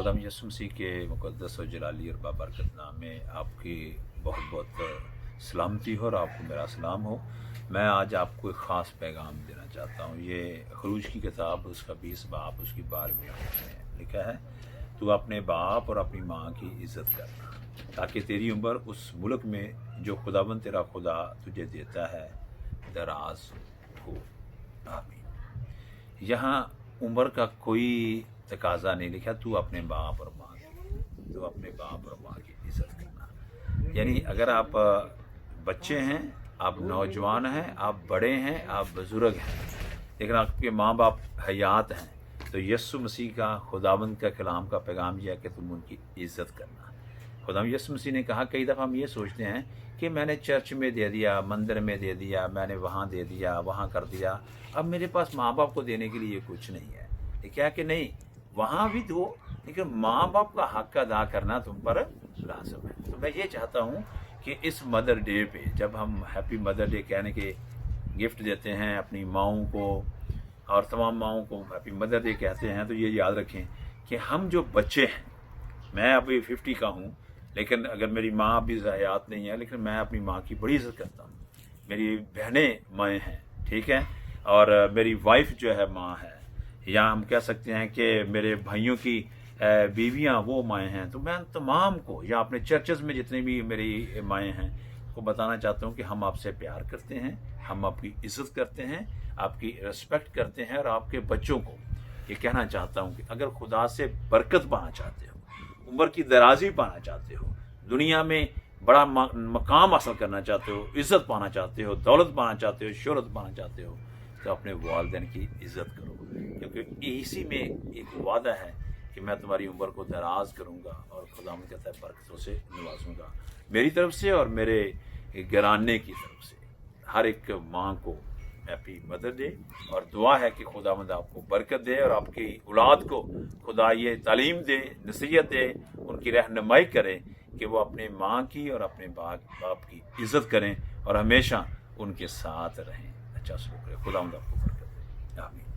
खुदाम यसु मसीह के मुक़द्दस और जलाली और बाबरकत नाम में आपकी बहुत बहुत सलामती हो और आपको मेरा सलाम हो। मैं आज आपको एक ख़ास पैगाम देना चाहता हूँ। ये खरूज की किताब उसका 20 बाब उसकी 12वीं आयत में लिखा है, तू अपने बाप और अपनी माँ की इज़्ज़त करना ताकि तेरी उम्र उस मुल्क में जो खुदाबंद तेरा खुदा तुझे देता है दराज हो। आमीन। यहाँ उम्र का कोई तकाजा नहीं लिखा, तू अपने बाप और माँ की, तू अपने बाप और माँ की इज़्ज़त करना। यानी अगर आप बच्चे हैं, आप नौजवान हैं, आप बड़े हैं, आप बुज़ुर्ग हैं, लेकिन आपके माँ बाप हयात हैं, तो यीशु मसीह का खुदावंद का कलाम का पैगाम यह है कि तुम उनकी इज़्ज़त करना। खुदा यीशु मसीह ने कहा, कई दफ़ा हम ये सोचते हैं कि मैंने चर्च में दे दिया, मंदिर में दे दिया, मैंने वहाँ दे दिया, वहाँ कर दिया, अब मेरे पास माँ बाप को देने के लिए कुछ नहीं है। क्या कि नहीं, वहाँ भी दो, लेकिन माँ बाप का हक अदा करना तुम पर लाजम है। तो मैं ये चाहता हूँ कि इस मदर डे पे जब हम हैप्पी मदर डे कहने के गिफ्ट देते हैं अपनी माँओं को और तमाम माँओं को हैप्पी मदर डे कहते हैं, तो ये याद रखें कि हम जो बच्चे हैं, मैं अभी 50 का हूँ, लेकिन अगर मेरी माँ अभी हयात नहीं है, लेकिन मैं अपनी माँ की बड़ी इज़्ज़त करता हूँ। मेरी बहनें माएँ हैं, ठीक है, और मेरी वाइफ जो है माँ है, या हम कह सकते हैं कि मेरे भाइयों की बीवियाँ वो माएँ हैं। तो मैं तमाम को या अपने चर्चेस में जितने भी मेरी माएँ हैं को बताना चाहता हूँ कि हम आपसे प्यार करते हैं, हम आपकी इज़्ज़त करते हैं, आपकी रिस्पेक्ट करते हैं, और आपके बच्चों को ये कहना चाहता हूँ कि अगर खुदा से बरकत पाना चाहते हो, उम्र की दराजी पाना चाहते हो, दुनिया में बड़ा मकाम हासिल करना चाहते हो, इज़्ज़त पाना चाहते हो, दौलत पाना चाहते हो, शोहरत पाना चाहते हो, तो अपने वालिदैन की इज़्ज़त करो, क्योंकि इसी में एक वादा है कि मैं तुम्हारी उम्र को दराज करूँगा और खुदावंद कहता है बरकतों से नवाजूँगा। मेरी तरफ से और मेरे घराने की तरफ से हर एक माँ को हैप्पी मदर डे, और दुआ है कि खुदावंद आपको बरकत दे और आपकी औलाद को खुदा ये तालीम दे, नसीहत दे, उनकी रहनुमाई करे कि वो अपने माँ की और अपने बाप की इज़्ज़त करें और हमेशा उनके साथ रहें, अच्छा सलूक करें। खुदावंद आपको बरकत दे। आमीन।